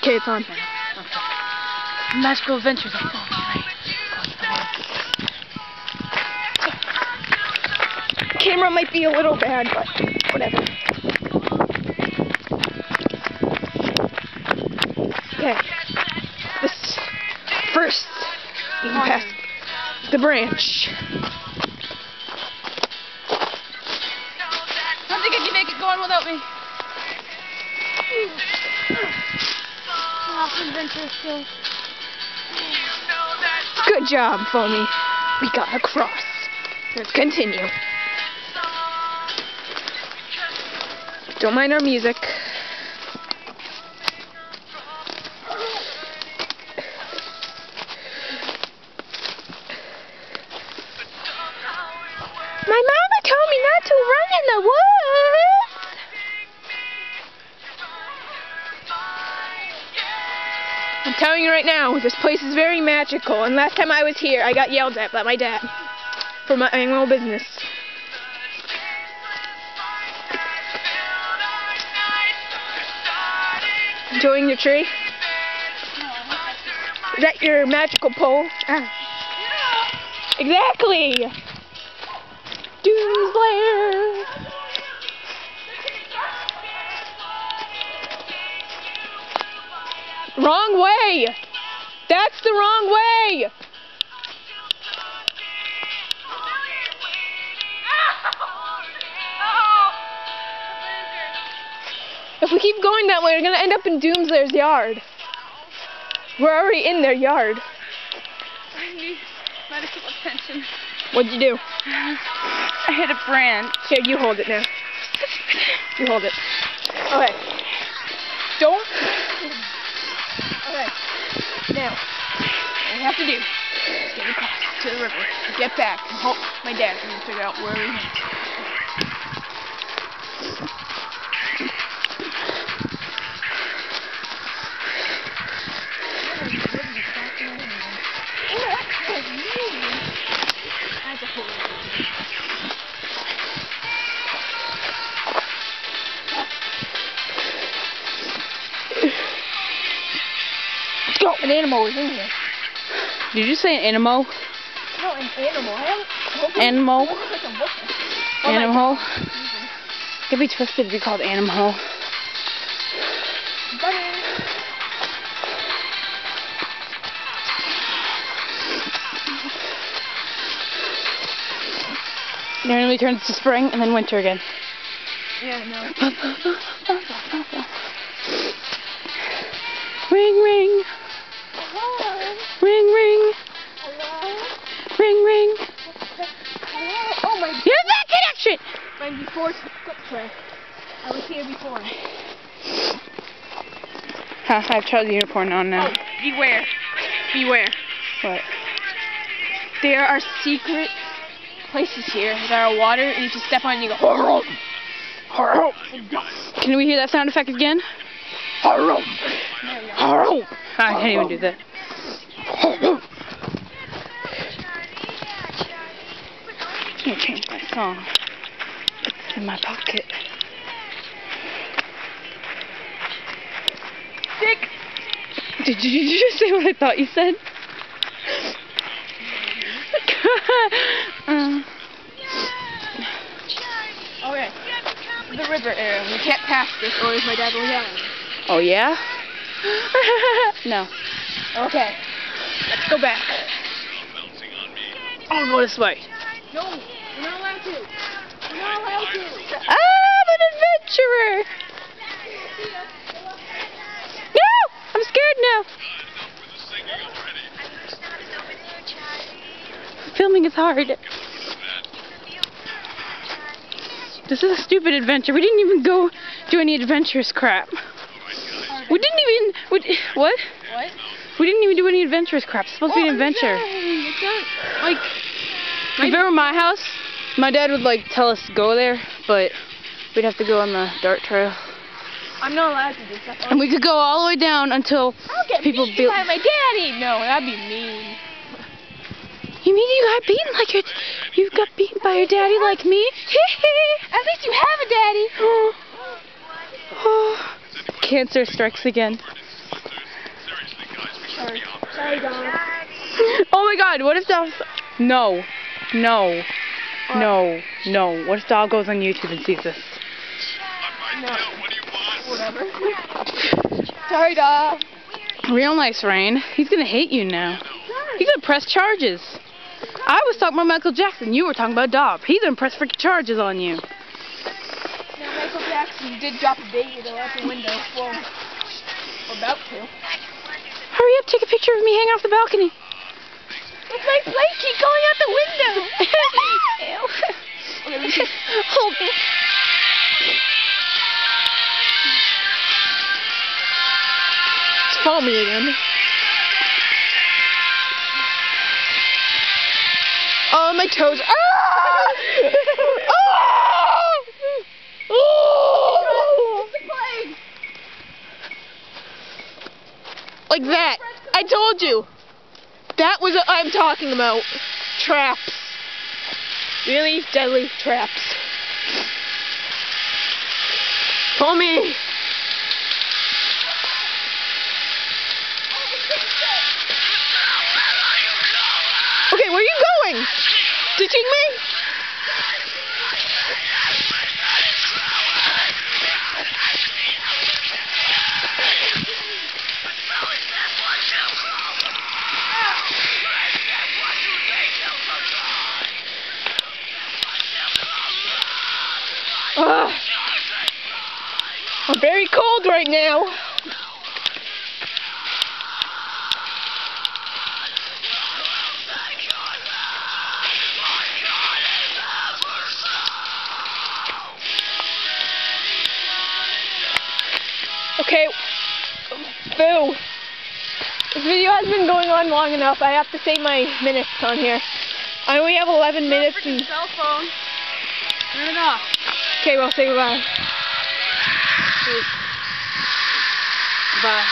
Okay, it's on now. Okay. Magical Adventures on Foamy, right? Camera might be a little bad, but whatever. Okay. This first, you can pass the branch. I don't think I can make it go on without me. Adventure skills. Good job, Foamy. We got across. Let's continue. Don't mind our music. My mama told me not to run in the woods. I'm telling you right now, this place is very magical. And last time I was here, I got yelled at by my dad for my annual business. Enjoying your tree? Is that your magical pole? Ah. Exactly! Doomslayer! Wrong way! That's the wrong way! If we keep going that way, we're going to end up in Doomslayer's yard. We're already in their yard. I need medical attention. What'd you do? I hit a branch. Here, you hold it now. You hold it. Okay. Don't. Okay. Now, what we have to do is get across to the river, get back, and hope my dad can figure out where we went. Let's go. An animal is in here. Did you say an animal? No, an animal. Animal? Oh Animal? Could be twisted to be called animal. Then we turn to spring and then winter again. Yeah, no. Ring, ring. Hello. Ring, ring. Hello. Ring, ring. Hello. Oh my God. Here's that connection! My before foot print. I was here before. Huh, I have Charlie's unicorn on now. Oh, beware. Beware. What? There are secret places here that are water, and you just step on and you go, "Harum, harum." Can we hear that sound effect again? Harum, harum. I can't even do that. Harum. I'm gonna change my song. It's in my pocket. Dick. Did you just say what I thought you said? Okay. The river area. We can't pass this, or is my dad will yell at me. Oh yeah? No. Okay. Let's go back. I'll go this way. No, we're not allowed to. We're not allowed to. I'm an adventurer! No! I'm scared now. Filming is hard. This is a stupid adventure. We didn't even go do any adventurous crap. We didn't even... what? What? We didn't even do any adventurous crap. It's supposed to be an adventure. It's not, like... If it were my house, my dad would like tell us to go there, but we'd have to go on the dart trail. I'm not allowed to do stuff. And we could go all the way down until I'll get people beaten by my daddy. No, that'd be mean. You mean you got beaten like you got beaten by your daddy like me? At least you have a daddy. Cancer strikes again. Oh my God, what if dog... No. No. No. No. What if dog goes on YouTube and sees this? No. Whatever. Sorry, dog. Real nice, Rain. He's gonna hate you now. He's gonna press charges. I was talking about Michael Jackson. You were talking about Dob. He's gonna press freaking charges on you. Now, Michael Jackson did drop a baby though out the window. Well, about to. Hurry up, take a picture of me hanging off the balcony. It's my blanket going out the window. Okay, let me see. Hold. It's Foamy again. Oh, my toes. Ah! Oh! Like that. I told you. That was what I'm talking about. Traps. Really deadly traps. Foamy. Okay, where are you going? Ditching me? I'm very cold right now. Okay, boo. This video has been going on long enough. I have to say my minutes on here. I only have 11 minutes. And... cell phone. Turn it off. Okay, well, say goodbye. Bye.